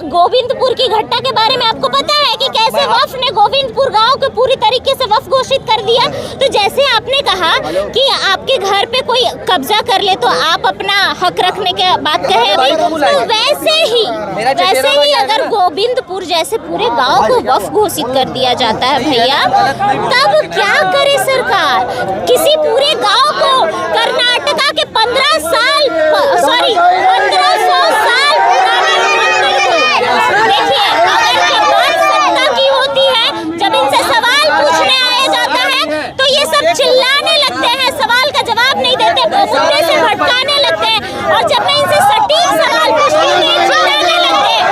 गोविंदपुर की घटना के बारे में आपको पता है कि कैसे वफ ने गोविंदपुर गांव को पूरी तरीके से वफ घोषित कर दिया। तो जैसे आपने कहा कि आपके घर पे कोई कब्जा कर ले तो आप अपना हक रखने के बात कहे अभी, तो वैसे ही अगर गोविंदपुर जैसे पूरे गांव को वफ घोषित कर दिया जाता है भैया, तब क्या करे सरकार? किसी पूरे गांव को कर्नाटका के 1500 साल देखिए, अगर ये बात सत्ता की होती है, जब इनसे सवाल पूछने आया जाता है तो ये सब चिल्लाने लगते हैं, सवाल का जवाब नहीं देते, मुद्दे से भटकाने लगते हैं, और जब मैं इनसे सटीक सवाल पूछती हूँ तो चिल्लाने लगते हैं।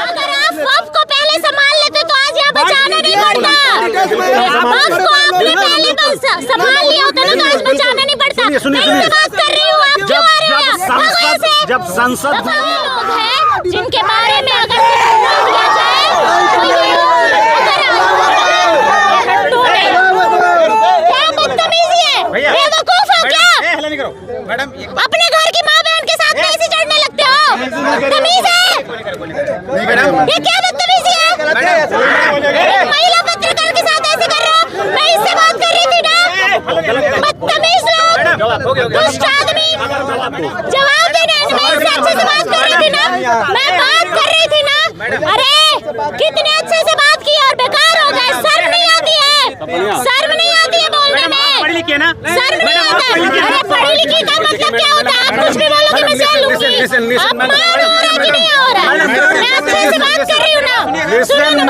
अगर आप वफ को पहले संभाल लेते तो आज यहाँ बचाना नहीं पड़ता। वफ को आपने पहले संभाल लिया होता ना तो आज बचाना नहीं पड़ता। मैं इनसे बात कर रही हूँ, आप क्यों आ रहे हैं? जब संसद लोग हैं जिनके बारे में अगर दिया जाए तो क्या बदतमीजी है, बेवकूफ हो क्या? अपने घर की माँ बहन के साथ कैसे चढ़ने लगते हो? तमीज है? ये क्या बदतमीजी है? महिला पत्रकार के साथ ऐसे कर रहे हो? मैं इससे बात कर रही थी ना, बदतमीज लोग, दुष्ट आदमी, जवाब देना। मैं इससे अच्छे से बात कर रही थी ना, मैं बात कर रही थी ना। अरे कितने अच्छे से बात की और बेकार हो गए। शर्म नहीं आती है, शर्म नहीं आती है बोलने में, पढ़ी लिखी है ना, शर्म नहीं आता। अरे पढ़ी लिखी का मतलब क्या होता है? आप कुछ भी बोलोगे मैं सह लूंगी। अपमान हो रहा है कि नहीं हो रहा? मैं अच्छे से बात कर रही हूँ ना, सुनो ना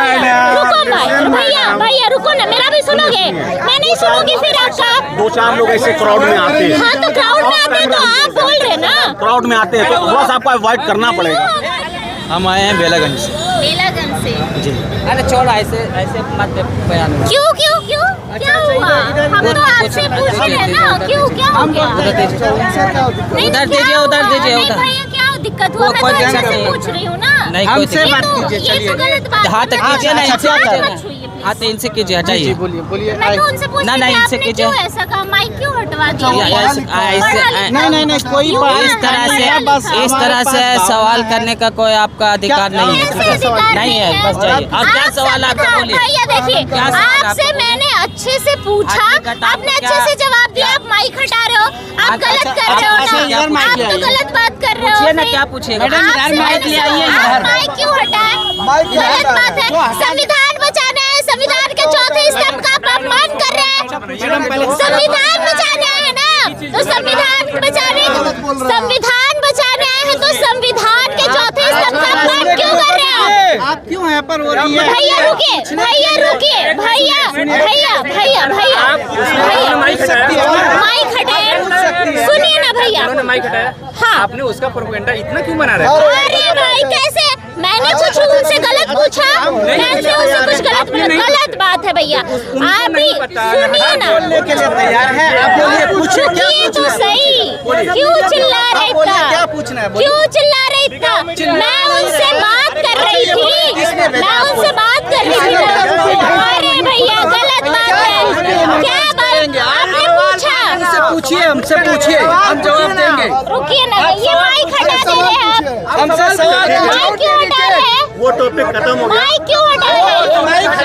भैया, भैया रुको ना, मेरा भी सुनोगे? मैं नहीं सुनूंगी फिर आपका। 2-4 लोग ऐसे क्राउड में आते हैं। हाँ तो क्राउड में आते हैं तो आप बोल रहे ना, क्राउड में आते हैं तो बस आपको अवॉइड करना पड़ेगा। हम आए हैं बेलागंज से। बेलागंज से जी। अरे छोड़, ऐसे मत बयान। क्यों क्या हुआ? हम तो आपसे पूछ रहे हैं ना, क्यों क्या हो गया? उधर दीजिए, उधर दीजिए। भैया क्या दिक्कत हुआ? मैं तो अच्छे से पूछ रही हूँ ना। नहीं, हमसे बात कीजिए, चलिए। हाथ तक कीजिए ना, हाथ इनसे कीजिए, हटाइए। बोलिए। मैं तो उनसे पूछ रही थी, इनसे आपने कीजिए। क्यों ऐसा कहा? माइक क्यों हटवा दिया? नहीं, कोई इस तरह से सवाल करने का कोई आपका अधिकार नहीं है। नहीं है, बस जाइए। और क्या सवाल आपका बोलिए। भैया देखिए, आपसे मैंने अच्छे से पूछा, आपने अच्छे से जवाब दिया। आप माइक हटा रहे हो, आप गलत कर रहे हो ना, आप तो गलत बात कर रहे हो। ना क्या पूछिएगा? माइक क्यों हटाए? गलत बात है। संविधान बचाना है, संविधान के चौथे स्तंभ का आप अपमान कर रहे हैं। संविधान बचाने आए हैं ना, तो संविधान बचाने आए हैं तो संविधान के चौथे स्तंभ का अपमान क्यों कर रहे हैं? आप क्यों यहाँ पर हो रही है? भैया रुकिए, माइक हटाए, सुनिए ना भैया। माइक हटाया? हाँ, आपने उसका प्रोपेगेंडा इतना क्यों बना रहे हैं? अरे भाई कैसे? मैंने कुछ उनसे गलत पूछा, मैंने उनसे कुछ गलत बात है भैया। आप भी सुनिए ना, बोलने के लिए तैयार है, आप बोलिए, पूछिए। रुकिए तो सही, क्यों चिल्ला रहे इतना? क्या पूछना है? क्यों चिल्ला रहे इतना? मैं उनसे बात कर रही थी। अरे भैया गलत बात है, क्या बात? आपने पूछा, हमसे पूछिए, हम जवाब देंगे। रुकिए ना, ये माइक हटा दे रहे हैं आप। हमसे सवाल माइक क्यों हटा रहे हैं? वो टॉपिक खत्म हो गया। माइक क्यों हटा रहे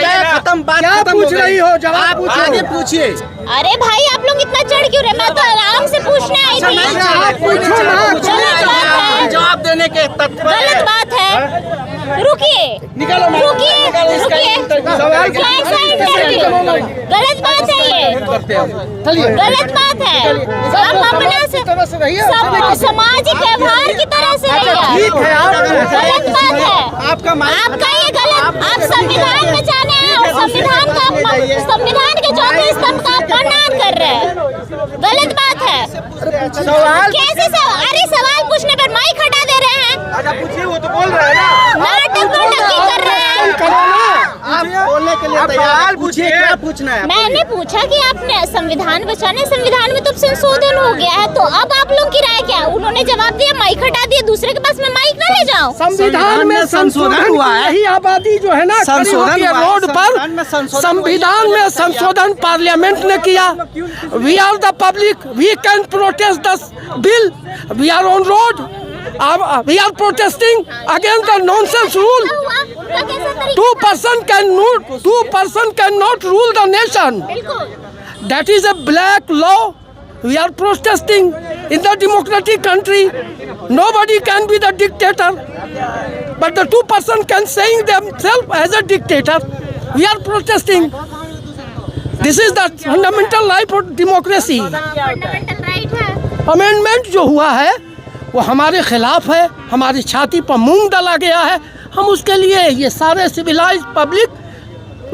हैं? खत्म, बात खत्म पूछ रही हो, जवाब आगे पूछिए। अरे भाई आप लोग इतना चढ़ क्यों रहे? मैं तो आराम से पूछने आई थी। गलत बात है, जवाब देने के तत्पर है। गलत बात है। रुकिए, निकालो, रुकिए, क्या ऐसा इंटरव्यू? गलत बात है ये, गलत बात है। हम अपना सामाजिक व्यवहार की तरह से रहिए। गलत बात है आपका ये गलत। आप संविधान बचाने हैं और संविधान के चौथे स्तंभ का अपमान कर रहे हैं, गलत बात है। कैसे अरे सवाल पूछने पर माइक हटा दे रहे हैं। पूछिए, वो तो बोल रहा है ना। नाटक कर रहे हैं। आप बोलने के लिए सवाल पूछिए, क्या पूछना है? मैंने पूछा कि आपने संविधान बचाने, संविधान में तो संशोधन हो गया है, तो अब आप लोगों की राय क्या? उन्होंने जवाब दिया माइक हटा दिया, दूसरे के पास में माइक ना ले जाओ। संविधान में संशोधन हुआ है, यही आबादी जो है ना संशोधन रोड पर, संविधान में संशोधन पार्लियामेंट ने किया। We are the public, we can protest the bill, we are on road, we are protesting against the nonsense rule. 2% cannot rule the nation. That is a black law. We are protesting in the democratic country. Nobody can be the dictator, but the 2% can saying themselves as a dictator. We are protesting. This is the fundamental life of democracy. Fundamental right है। Amendment जो हुआ है वो हमारे खिलाफ है, हमारी छाती पर मूंग डाला गया है। हम उसके लिए ये सारे सिविलाइज पब्लिक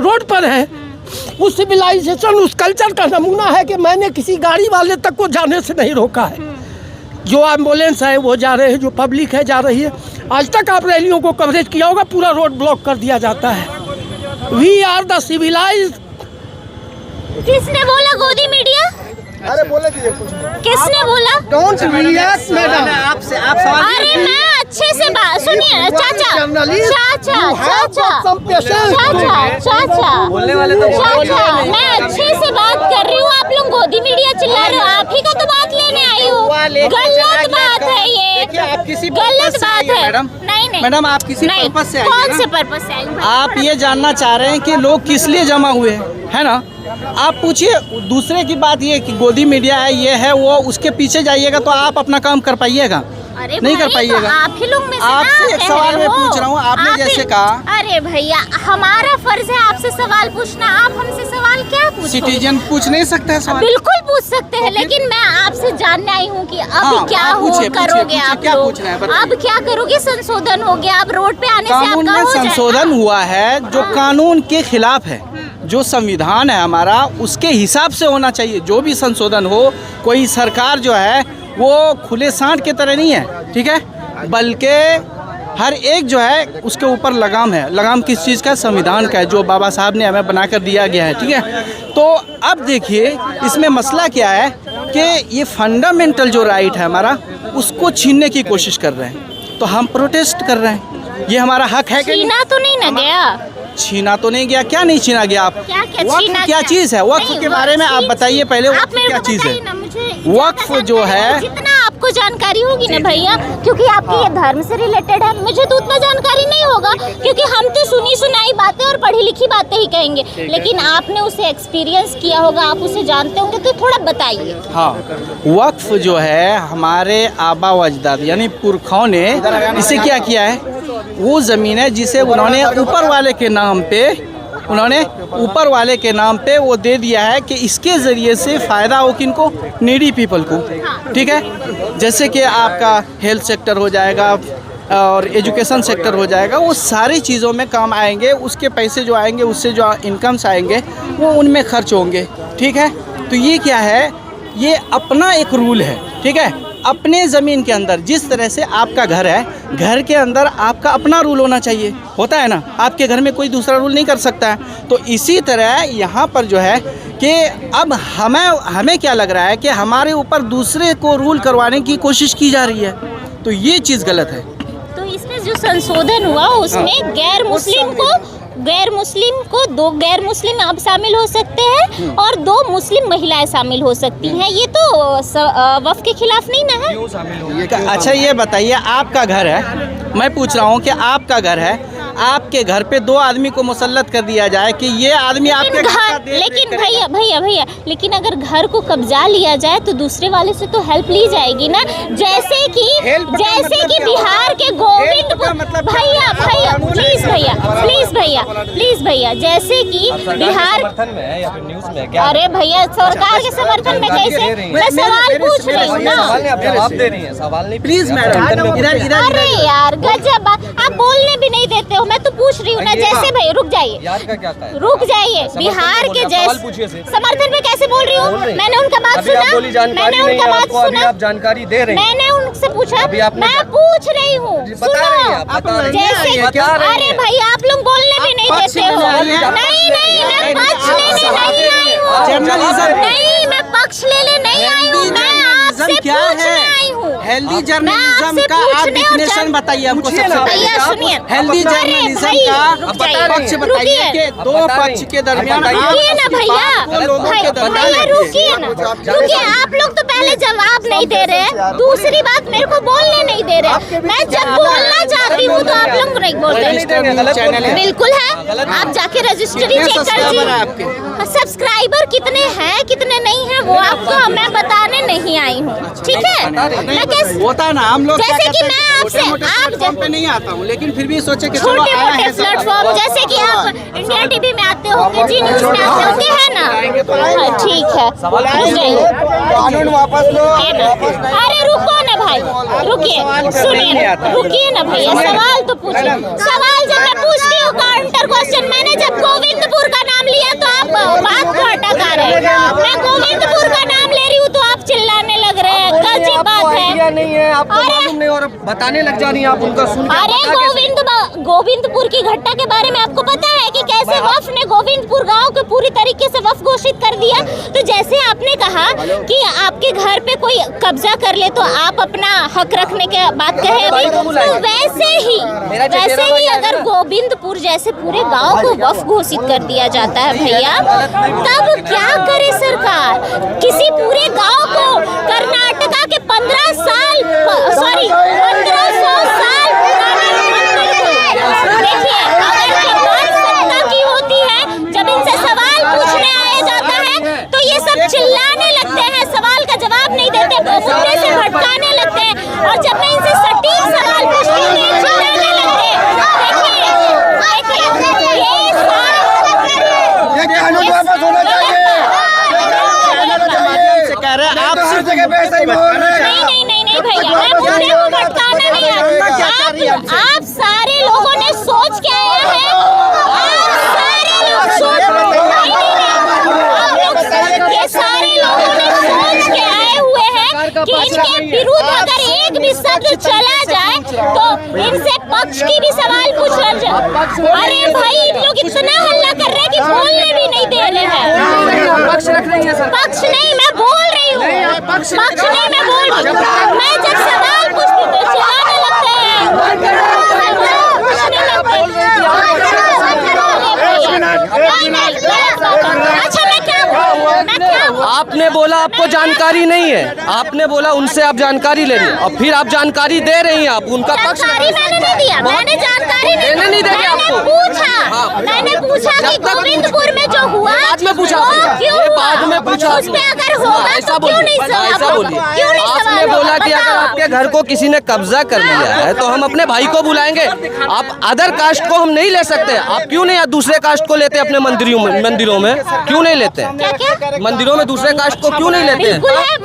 रोड पर हैं। उस सिविलाइजेशन, उस कल्चर का नमूना है कि मैंने किसी गाड़ी वाले तक को जाने से नहीं रोका है। जो एम्बुलेंस है वो जा रहे हैं, जो पब्लिक है जा रही है। आज तक आप रैलियों को कवरेज किया होगा, पूरा रोड ब्लॉक कर दिया जाता है। We are the civilize. किसने बोला गोदी मीडिया? अरे बोले दीजिए कुछ। किसने बोला? Don't react madam. आपसे आप सवाल। अरे मैं अच्छे से बात सुनिए चाचा, बोलने वाले तो चाचा, मैं अच्छे से बात कर रही हूँ, आप लोग गोदी मीडिया चिल्ला रहे हो। आप ही का तो बात लेने आई हूँ। गलत बात है ये, आप किसी गलत बात है मैडम। नहीं मैडम आप किसी पर्पस से आई हैं? कौन से पर्पस से आई हूँ? आप ये जानना चाह रहे हैं कि लोग किस लिए जमा हुए है ना? आप पूछिए। दूसरे की बात ये कि गोदी मीडिया है, ये है वो, उसके पीछे जाइएगा तो आप अपना काम कर पाइएगा? अरे नहीं कर पाइएगा। तो आप ही लोग में से आपसे एक सवाल मैं पूछ रहा हूँ, आपने जैसे कहा। अरे भैया, हमारा फर्ज है आपसे सवाल पूछना, आप हमसे सवाल क्या पूछोगे? सिटीजन पूछ नहीं सकते हैं सवाल? बिल्कुल पूछ सकते हैं, लेकिन मैं आपसे जानने आई हूँ कि अब क्या करोगे आप क्या लोग? पूछना है? अब क्या करोगे? संशोधन हो गया, अब रोड पे आने से कानून आपका में हो जाएगा। संशोधन हुआ है जो कानून के खिलाफ है। जो संविधान है हमारा, उसके हिसाब से होना चाहिए। जो भी संशोधन हो, कोई सरकार जो है वो खुले सांड की तरह नहीं है, ठीक है, बल्कि हर एक जो है उसके ऊपर लगाम है। लगाम किस चीज़ का? संविधान का है, जो बाबा साहब ने हमें बनाकर दिया गया है, ठीक है। तो अब देखिए इसमें मसला क्या है कि ये फंडामेंटल जो राइट है हमारा, उसको छीनने की कोशिश कर रहे हैं। तो हम प्रोटेस्ट कर रहे हैं, ये हमारा हक है। छीना तो नहीं ना गया? छीना तो नहीं गया। क्या नहीं छीना गया? आप वक्फ क्या चीज़ है? वक्फ के बारे में आप बताइए पहले। वक्फ क्या चीज़ है? वक्फ जो है, जितना आपको जानकारी होगी ना भैया, क्योंकि आपके ये धर्म से रिलेटेड है, मुझे तो उतना जानकारी नहीं होगा, क्योंकि हम तो सुनी सुनाई बातें और पढ़ी लिखी बातें ही कहेंगे। लेकिन आपने उसे एक्सपीरियंस किया होगा, आप उसे जानते होंगे, तो थोड़ा बताइए। हाँ, वक्फ जो है हमारे आबा व अजदाद यानी पुरखों ने इसे क्या किया है? वो ज़मीन है जिसे उन्होंने ऊपर वाले के नाम पे वो दे दिया है कि इसके ज़रिए से फ़ायदा हो किनको? नीडी पीपल को, ठीक है। जैसे कि आपका हेल्थ सेक्टर हो जाएगा और एजुकेशन सेक्टर हो जाएगा, वो सारी चीज़ों में काम आएंगे। उसके पैसे जो आएंगे, उससे जो इनकम्स आएंगे, वो उनमें खर्च होंगे, ठीक है। तो ये क्या है? ये अपना एक रूल है, ठीक है। अपने ज़मीन के अंदर जिस तरह से आपका घर है, घर के अंदर आपका अपना रूल होना चाहिए, होता है ना? आपके घर में कोई दूसरा रूल नहीं कर सकता है। तो इसी तरह यहाँ पर जो है कि अब हमें क्या लग रहा है कि हमारे ऊपर दूसरे को रूल करवाने की कोशिश की जा रही है, तो ये चीज़ गलत है। तो इसमें जो संशोधन हुआ उसमें गैर मुस्लिम को 2 गैर मुस्लिम अब शामिल हो सकते हैं और 2 मुस्लिम महिलाएं शामिल हो सकती हैं। ये तो वक्फ के खिलाफ नहीं ना है? अच्छा ये बताइए, आपका घर है, मैं पूछ रहा हूँ कि आपका घर है, आपके घर पे 2 आदमी को मुसल्लत कर दिया जाए कि ये आदमी आपके घर, लेकिन भैया लेकिन अगर घर को कब्जा लिया जाए तो दूसरे वाले से तो हेल्प ली जाएगी ना। जैसे कि बिहार के गोविंद को भैया प्लीज भैया जैसे कि बिहार अरे भैया सरकार के समर्थन में कैसे? मैं सवाल पूछ रही हूँ ना। जवाब दे रही है, सवाल नहीं। प्लीज मैडम इधर। अरे यार गजब, आप बोलने भी नहीं देते हो। मैं तो पूछ रही हूँ ना। जैसे भैया रुक जाइए, रुक जाइए। बिहार के जैसे समर्थन में कैसे बोल रही हूँ? मैंने उनका बात सुना, जानकारी दे रहे हैं। मैंने से पूछा, अभी आपने मैं पूछ रही हूँ, सुनो, जैसे अरे भाई आप लोग बोलने भी नहीं देते हो। नहीं मैं पक्ष लेने नहीं आई हूँ, नहीं मैं पक्ष लेने नहीं आई हूँ, मैं आपसे पूछने आई हूँ। हेल्दी जर्नलिज्म का आप डिफिनेशन बताइए हमको सबसे भैया सुनिए, हेल्दी जर्नलिज्म का पक्ष बताइए कि दो पक्ष के दरमियान रुकिए ना भैया, भैया रुकिए ना, रुकिए। आप लोग तो पहले जवाब नहीं दे रहे, दूसरी बात मेरे को बोलने नहीं दे रहे। मैं जब बोलना चाहती हूँ तो आप लोग नहीं बोल रहे। बिल्कुल है, आप जाके रजिस्ट्री चेक कर लीजिए। सब्सक्राइबर कितने हैं कितने नहीं है वो आपको मैं बताने नहीं आई हूँ, ठीक है। मैं होता है ना, हम लोग जैसे कि मैं आपसे प्लेटफॉर्म पे नहीं आता हूँ, लेकिन फिर भी सोचे कि छोटे मोटे प्लेटफॉर्म जैसे कि आप इंडिया टीवी में आते होंगे, जी न्यूज में आते होंगे, है ना। हाँ, ठीक है, कानून वापस लो। अरे रुको ना भाई, रुकिए, सुनिए, रुकिए ना भैया, सवाल तो पूछिए। सवाल जब मैं पूछती हूँ काउंटर क्वेश्चन, मैंने जब गोविंदपुर का नाम लिया तो आप बात को अटका रहे हैं। मैं गोविंदपुर का नाम ले रही हूँ तो आप चिल्लाने लग रहे हैं, गलत बात है। नहीं है आपको मालूम नहीं और बताने लग जा रही हैं आप उनका सुन। अरे गोविंदपुर की घटना के बारे में आपको पता है कि कैसे वफ ने गोविंदपुर गांव को पूरी तरीके से वफ घोषित कर दिया। तो जैसे आपने कहा कि आपके घर पे कोई कब्जा कर ले तो आप अपना हक रखने के बात कहे, तो वैसे ही अगर गोविंदपुर जैसे पूरे गांव को वफ घोषित कर दिया जाता है भैया, तब क्या करे सरकार? किसी पूरे गांव को कर्नाटका के 1500 साल देखिए, अगर ये बात सत्ता की होती है, जब इनसे सवाल पूछने आया जाता है तो ये सब चिल्लाने लगते हैं, सवाल का जवाब नहीं देते, मुद्दे से भटकाने लगते हैं, और जब मैं इनसे सटीक सवाल पूछती हूँ ये चिल्लाने लगते हैं। ये कानून वापस होना चाहिए। नहीं भैया, मैं मुद्दे को भटकाना नहीं है। आप सारे लोगों ने सोच के आया है, आप सारे लोग ये सारे लोगों ने सोच के आए हुए हैं कि इनके विरुद्ध अगर एक भी शब्द चला जाए तो इनसे पक्ष की भी सवाल पूछ जाए। अरे भाई इन लोग इतना हल्ला कर रहे हैं कि बोलने भी नहीं दे रहे हैं। पक्ष रख रही है सर। पक्ष नहीं, मैं बोल रही हूँ, पक्ष नहीं मैं बोल रही हूँ। मैं जब सवाल पूछती हूँ तो चिल्लाने लगते हैं। अच्छा मैं क्या आपने बोला आपको जानकारी नहीं है, आपने बोला उनसे आप जानकारी ले रही हैं और फिर आप जानकारी दे रही हैं, आप उनका पक्ष जानकारी मैंने नहीं दिया, मैंने जानकारी नहीं दे दिया आपको। मैंने पूछा कि गोविंदपुर में जो हुआ बाद में पूछा, बाद में पूछा उसमें अगर होगा ऐसा तो क्यों नहीं बोलिए, ऐसा बोलिए। आपने बोला कि अगर आपके घर को किसी ने कब्जा कर लिया है तो हम अपने भाई को बुलाएंगे। आप अदर कास्ट को हम नहीं ले सकते, आप क्यों नहीं दूसरे कास्ट को लेते अपने मंदिरों में क्यों नहीं लेते? मंदिरों में दूसरे कास्ट को क्यों नहीं लेते? बिल्कुल है,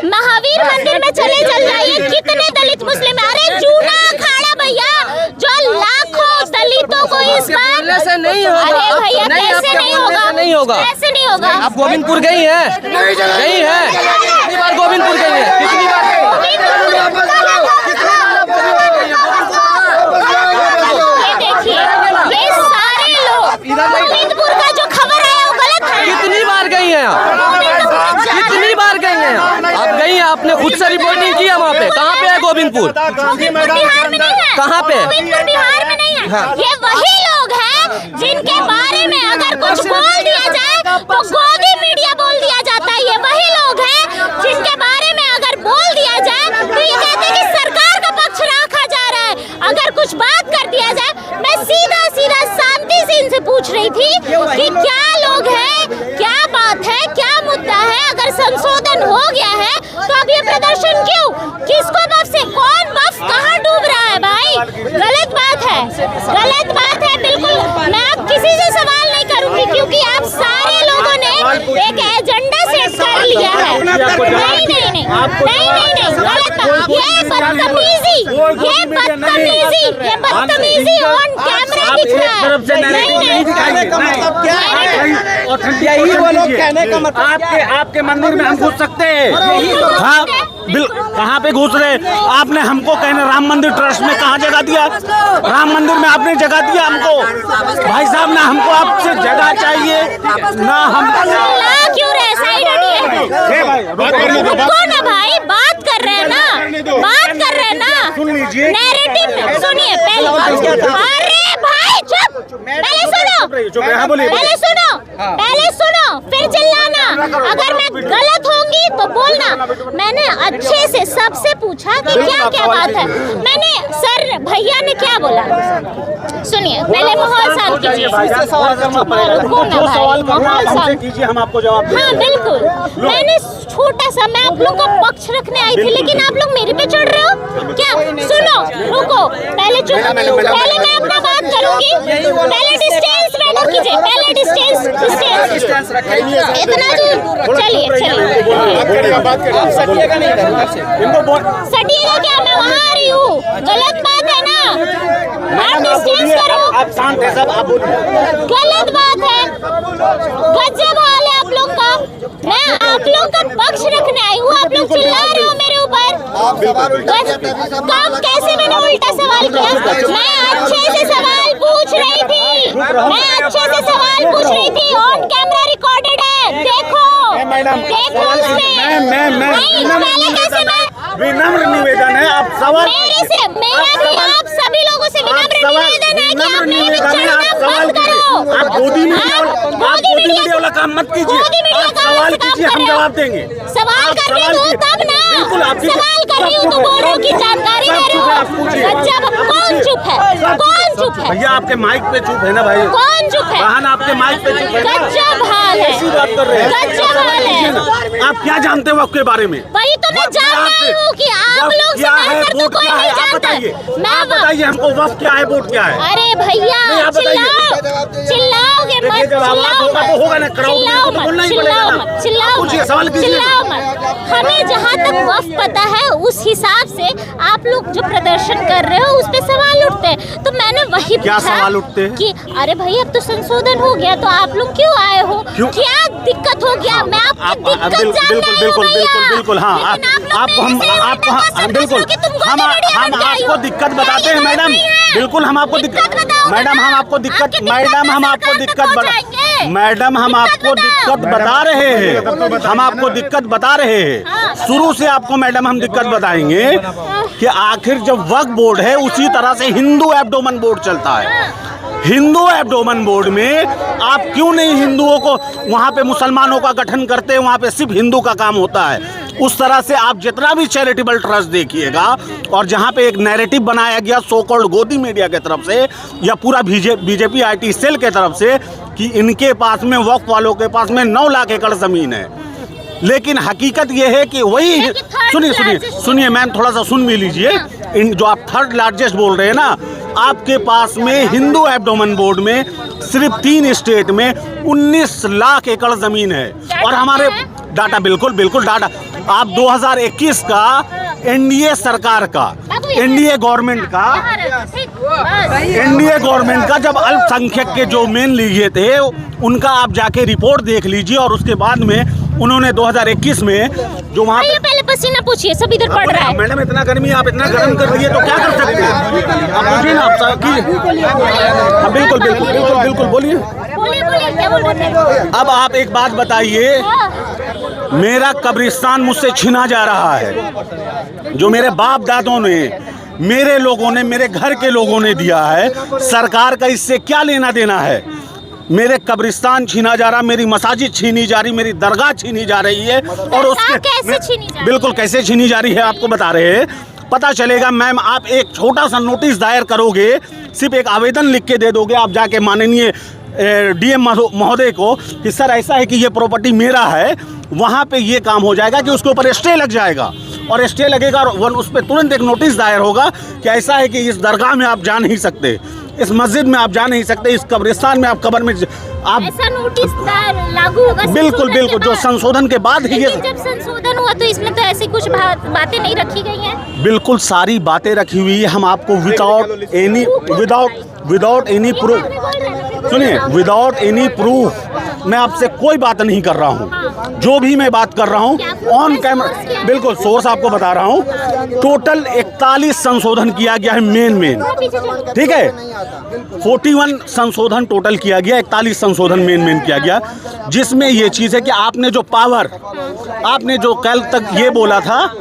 महावीर मंदिर में चले जाइए, कितने दलित मुस्लिम, अरे जूना अखाड़ा भैया जो लाखों दलितों को इस बार से नहीं होगा। अरे भैया कैसे नहीं होगा? कैसे नहीं होगा? आप गोविंदपुर गई हैं? गई हैं? कितनी बार गोविंदपुर गई हैं? कितनी बार? ये देखिए, ये सारे लोग गोविंदपुर का जो खबर है वो गलत है। कितनी बार गई हैं आप? कितनी बार गई हैं आप? गई हैं, आपने खुद से रिपोर्टिंग की है वहाँ पे? कहाँ पे है गोविंदपुर? बिहार में नहीं है। कहाँ पे? गोविंदपुर बिहार में नहीं है। ये वही लोग हैं जिनके बारे में अगर कुछ बोल दिया जाए तो गोदी मीडिया बोल दिया जाता है। ये वही लोग हैं जिनके बारे में अगर बोल दिया जाए तो ये कहते हैं कि सरकार का पक्ष रखा जा रहा है। अगर कुछ बात कर दिया जाए, मैं सीधा शांति से इनसे पूछ रही थी कि क्या लोग हैं, क्या बात है, क्या मुद्दा है? अगर संशोधन हो गया है तो अब ये प्रदर्शन क्यों? किसको वफ से, कौन वफ कहाँ डूब रहा है भाई? गलत बात है, बिल्कुल। मैं अब किसी से सवाल नहीं करूंगी क्योंकि आप सारे लोगों ने एक एजेंडा सेट कर लिया है। नहीं नहीं नहीं नहीं नहीं नहीं, गलत बात। ये बदतमीजी ऑन कैमरा दिख रहा है। यही वो लोग कहने का मतलब आपके मंदिर में हम घुस सकते हैं? हाँ, कहाँ पे घुस रहे? आपने हमको कहने राम मंदिर ट्रस्ट में कहाँ जगह दिया? राम मंदिर में आपने जगह दिया हमको? भाई साहब, ना हमको आपसे जगह चाहिए ना हम क्यों रहे? साइड हटिए ना भाई, बात कर रहे हैं ना, बात कर रहे हैं ना। नैरेटिव में सुनिए पहले। अरे भाई चुप, पहले सुनो, पहले सुनो फिर चिल्लाना। अगर मैं गलत होंगी तो बोलना। मैंने अच्छे से सबसे पूछा कि क्या क्या बात है। मैंने सर भैया ने क्या बोला, सुनिए पहले माहौल शांत कीजिए। हम आपको जवाब देंगे। हाँ बिल्कुल, मैंने छोटा सा मैं आप लोगों का पक्ष रखने आई थी, लेकिन आप लोग मेरे पे चढ़ रहे हो क्या? सुनो, रुको, पहले चुप, पहले मैं अपना बात करूंगी। पहले डिस्टेंस मेंटेन कीजिए, पहले डिस्टेंस इतना दूर। चलिए सटिएगा क्या? मैं वहाँ आ रही हूँ, गलत बात है ना। आप डिस्टेंस करो, आप शांत है सब, आप बोलिए। गलत बात है, गजब हाल है आप लोग का। मैं आप लोग का पक्ष रखने आई हूँ, आप लोग चिल्ला रहे हो मेरे ऊपर। कब कैसे मैंने उल्टा सवाल किया? मैं अच्छे से सवाल पूछ रही थी, मैं अच्छे से सवाल पूछ रही थी। ऑन कैमरा रिकॉर्डेड है, देखो देखो उसमें। नहीं पहले कैसे मैं विनम्र निवेदन है, आप सवाल मेरे से, मेरा भी आप सभी लोगों से विनम्र निवेदन है कि आप मेरे पे चढ़ना बंद करो। आप गोदी मीडिया वाला काम मत कीजिए, आप सवाल कीजिए, हम जवाब देंगे। सवाल कर रही हूँ तब ना, सवाल कर रही हूँ तो बोल रही हूँ कि जानकारी दे रही हूँ। अच्छा कौन चुप है? कौन चुप है? भैया आपके माइक पे चुप है ना भाई? कौन चुप है? बहन आपके माइक पे चुप है। गजब हाल है, कैसी बात कर रहे हैं? गजब हाल है। आप क्या जानते हो आपके बारे में? वही तो मैं जान रही हूँ कि आप लोग क्या है, वोट कोई क्या है, नहीं आप जानता। बताइए। मैं आप बताइए हमको, वक्त क्या है, वोट क्या है? अरे भैया चिल्लाओगे मत, होगा ना, चिल्लाओ मत। हमें जहाँ तक वक्त पता है उस हिसाब से आप लोग जो प्रदर्शन कर रहे हो उस पे सवाल उठते हैं। तो मैंने वही क्या सवाल उठते हैं? कि अरे भाई अब तो संशोधन हो गया तो आप लोग क्यों आए हो? क्या दिक्कत हो गया? मैं आपकी दिक्कत जानना बिल्कुल हाँ, हम आपको दिक्कत बताते हैं मैडम। बिल्कुल हम आपको दिक्कत मैडम हम आपको दिक्कत बता रहे हैं। हम आपको दिक्कत बता रहे हैं शुरू से। आपको मैडम हम दिक्कत बताएंगे कि आखिर जब वक्फ बोर्ड है उसी तरह से हिंदू एब्डोमेन बोर्ड चलता है। हिंदू एब्डोमेन बोर्ड में आप क्यों नहीं हिंदुओं को, वहाँ पे मुसलमानों का गठन करते हैं, वहाँ पे सिर्फ हिंदू का काम होता है। उस तरह से आप जितना भी चैरिटेबल ट्रस्ट देखिएगा और जहाँ पे एक नैरेटिव बनाया गया सो कॉल्ड गोदी मीडिया की तरफ से या पूरा बीजेपी IT सेल के तरफ से कि इनके पास में वक्फ वालों के पास में 9 लाख एकड़ ज़मीन है, लेकिन हकीकत ये है कि वही सुनिए मैम, थोड़ा सा सुन भी लीजिए। इन जो आप थर्ड लार्जेस्ट बोल रहे हैं ना, आपके पास में हिंदू एब्डोमेन बोर्ड में सिर्फ 3 स्टेट में 19 लाख एकड़ ज़मीन है। और हमारे डाटा बिल्कुल डाटा आप 2021 का NDA सरकार का, NDA गवर्नमेंट का जब अल्पसंख्यक के जो मेन लीजिए थे उनका आप जाके रिपोर्ट देख लीजिए। और उसके बाद में उन्होंने 2021 में जो वहाँ पहले पसीना पूछिए, सब इधर पड़ रहा है। मैडम इतना गर्मी, आप इतना गर्म कर रही है तो क्या कर सकते हैं? आप पूछिए ना, आप बिल्कुल बोलिए। क्या बोल रहे थे? अब आप एक बात बताइए, मेरा कब्रिस्तान मुझसे छीना जा रहा है, जो मेरे बाप दादों ने, मेरे लोगों ने, मेरे घर के लोगों ने दिया है। सरकार का इससे क्या लेना देना है? मेरे कब्रिस्तान छीना जा रहा, मेरी मसाजिद छीनी जा रही, मेरी दरगाह छीनी जा रही है। और उसके बिल्कुल कैसे छीनी जा रही है आपको बता रहे हैं, पता चलेगा। मैम आप एक छोटा सा नोटिस दायर करोगे, सिर्फ एक आवेदन लिख के दे दोगे आप जाके माननीय DM महोदय को कि सर ऐसा है कि ये प्रॉपर्टी मेरा है, वहाँ पे ये काम हो जाएगा कि उसके ऊपर स्टे लग जाएगा। और स्टे लगेगा और उस पर तुरंत एक नोटिस दायर होगा कि ऐसा है कि इस दरगाह में आप जा नहीं सकते, इस मस्जिद में आप जा नहीं सकते, इस कब्रिस्तान में आप कब्र में आप ऐसा नोटिस लागू होगा बिल्कुल बिल्कुल जो संशोधन के बाद ही ये जब संशोधन हुआ तो इसमें तो ऐसी कुछ बातें नहीं रखी गई हैं। बिल्कुल सारी बातें रखी हुई है। हम आपको विदाउट एनी प्रूफ सुनिए, विदाउट एनी प्रूफ मैं आपसे कोई बात नहीं कर रहा हूँ। जो भी मैं बात कर रहा हूँ ऑन कैमरा, बिल्कुल सोर्स आपको बता रहा हूँ। टोटल 41 संशोधन किया गया है मेन, ठीक है। 41 संशोधन टोटल किया गया, 41 संशोधन मेन किया गया, जिसमें ये चीज़ है कि आपने जो पावर, आपने जो कल तक ये बोला था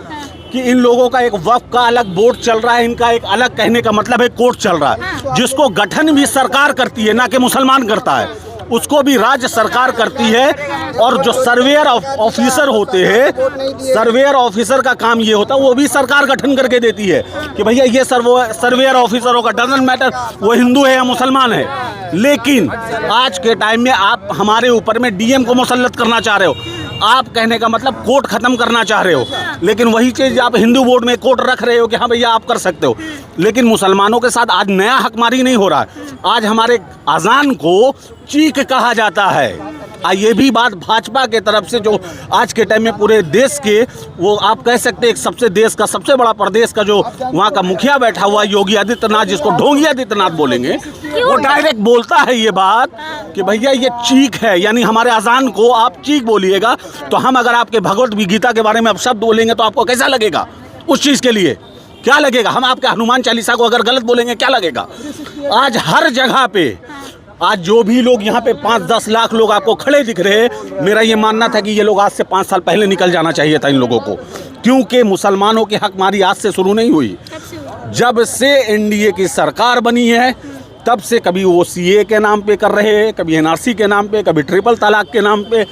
कि इन लोगों का एक वक्फ का अलग बोर्ड चल रहा है, इनका एक अलग, कहने का मतलब है कोर्ट चल रहा है, जिसको गठन भी सरकार करती है, ना कि मुसलमान करता है, उसको भी राज्य सरकार करती है। और जो सर्वेयर ऑफिसर होते हैं, सर्वेयर ऑफिसर का काम ये होता है, वो भी सरकार गठन करके देती है कि भैया ये सर्वेयर ऑफिसर होगा, डजंट मैटर वो हिंदू है या मुसलमान है। लेकिन आज के टाइम में आप हमारे ऊपर में डीएम को मुसल्लत करना चाह रहे हो, आप कहने का मतलब कोर्ट खत्म करना चाह रहे हो, लेकिन वही चीज़ आप हिंदू बोर्ड में कोर्ट रख रहे हो कि हाँ भैया आप कर सकते हो। लेकिन मुसलमानों के साथ आज नया हकमारी नहीं हो रहा है, आज हमारे अजान को चीख कहा जाता है। ये भी बात भाजपा के तरफ से जो आज के टाइम में पूरे देश के, वो आप कह सकते हैं एक सबसे देश का सबसे बड़ा प्रदेश का जो वहाँ का मुखिया बैठा हुआ योगी आदित्यनाथ, जिसको ढोंगी आदित्यनाथ बोलेंगे, वो डायरेक्ट बोलता है ये बात कि भैया ये चीख है, यानी हमारे अजान को आप चीख बोलिएगा। तो हम अगर आपके भगवत गीता के बारे में अब शब्द बोलेंगे तो आपको कैसा लगेगा? उस चीज़ के लिए क्या लगेगा? हम आपके हनुमान चालीसा को अगर गलत बोलेंगे क्या लगेगा? आज हर जगह पे, आज जो भी लोग यहाँ पे 5-10 लाख लोग आपको खड़े दिख रहे हैं, मेरा ये मानना था कि ये लोग आज से 5 साल पहले निकल जाना चाहिए था इन लोगों को, क्योंकि मुसलमानों की हकमारी आज से शुरू नहीं हुई। जब से एनडीए की सरकार बनी है तब से कभी वो सीए के नाम पे कर रहे हैं, कभी एनआरसी के नाम पे, कभी ट्रिपल तलाक के नाम पे,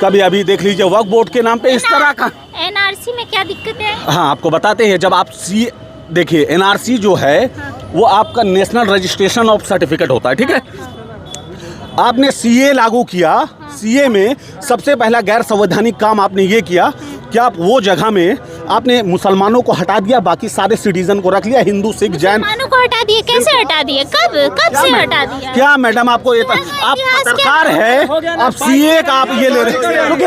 कभी अभी देख लीजिए वक्फ बोर्ड के नाम पे, इस तरह का। एनआरसी में क्या दिक्कत है? हाँ, आपको बताते हैं। जब आप सीए देखिए, एनआरसी जो है वो आपका नेशनल रजिस्ट्रेशन ऑफ सर्टिफिकेट होता है, ठीक है। आपने सीए लागू किया, सीए में सबसे पहला गैर संवैधानिक काम आपने ये किया कि आप वो जगह में आपने मुसलमानों को हटा दिया, बाकी सारे सिटीजन को रख लिया, हिंदू सिख जैन। मुसलमानों को हटा दिए? कैसे हटा दिए? कब से हटा दिया? क्या मैडम आपको ये आप पत्रकार है, आप सीए का आप ये ले रहे हैं? रुके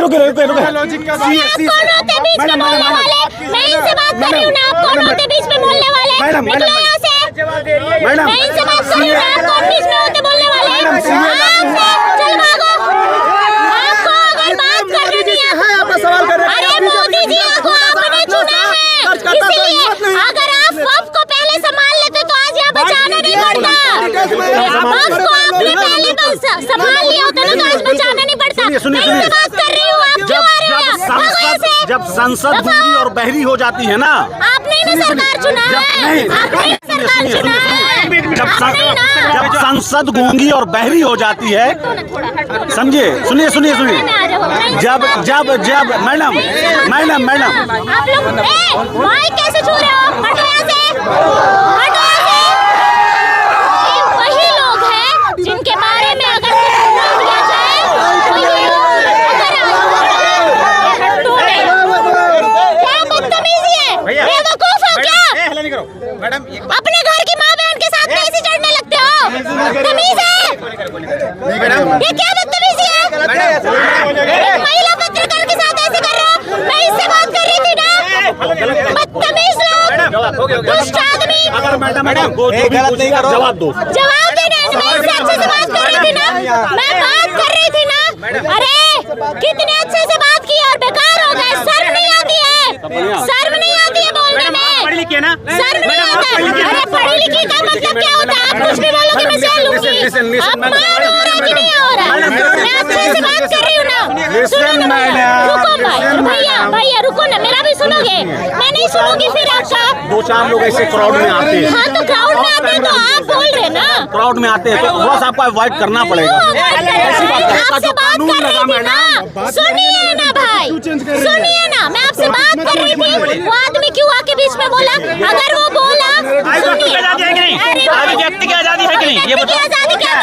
मैं इनसे बात कर रही हूँ ना, आप कौन होते बीच में बोलने वाले? मैडम मैं इनसे बात कर रही हूँ ना, आप कौन बीच में होते बोलने वाले? चल भागो। आपको अगर बात करनी है, अरे मोदी जी को आपने चुना है, इसीलिए अगर आप वक्फ को पहले संभाल लेते तो आज यहाँ बचाना नहीं पड़ता। वक्फ को आपने पहले संभाल लिया होता ना तो आज बचाना नहीं पड़ता। मैं इनसे बात कर रही हूँ, आप क्यों आ रहे हो? जब संसद गूंगी और बहरी हो जाती है ना, आपने ना सरकार चुना है, आपने सरकार चुना है। जब संसद गूंगी और बहरी हो जाती है, समझे? सुनिए जब मैडम आप लोग माइक कैसे छू रहे हो? हटो यहाँ से। वही लोग हैं जिनके बारे में अगर कुछ किया जाए तो ये क्या बदतमीजी है? बेवकूफ हो क्या? मैडम अपने घर की माँ बहन के साथ में ऐसे चढ़ने लगते हो? तमीज है? ये क्या बदतमीजी है? एक महिला पत्रकार के साथ ऐसे कर रहे हो? मैं इससे बात कर रही थी ना। बदतमीज लोग, दुष्ट आदमी। अगर मैडम जवाब दो। जवाब देना, मैं इससे अच्छे से बात कर रही थी ना, मैं बात कर रही थी ना। अरे कितने अच्छे से बात की और बेकार हो गए। शर्म नहीं आती है? शर्म नहीं आती है बोलने में? शर्म नहीं आता है? अरे पढ़ी लिखी का मतलब क्या होता है? आप कुछ भी बोलोगे मैं सह लूंगी। अपमान हो रहा है कि नहीं हो रहा? मैं अच्छे से बात कर रही हूँ ना। सुनो ना, रुको भैया रुको ना, मेरा भी सुनोगे? मैं नहीं सुनूंगी फिर आपका। 2-4 लोग ऐसे क्राउड में आते हैं। हाँ तो क्राउड में आते हैं तो आप बोल रहे ना, क्राउड में आते हैं तो बस आपको अवॉइड करना पड़ेगा। आपसे बात कर रही थी ना, सुनिए ना भाई, सुनिए ना, मैं आपसे बात कर रही थी। वो आदमी क्यों आके बीच में बोला? अगर वो बोला, सुनिए, व्यक्ति की आजादी है कि नहीं? व्यक्ति की आजादी क्या?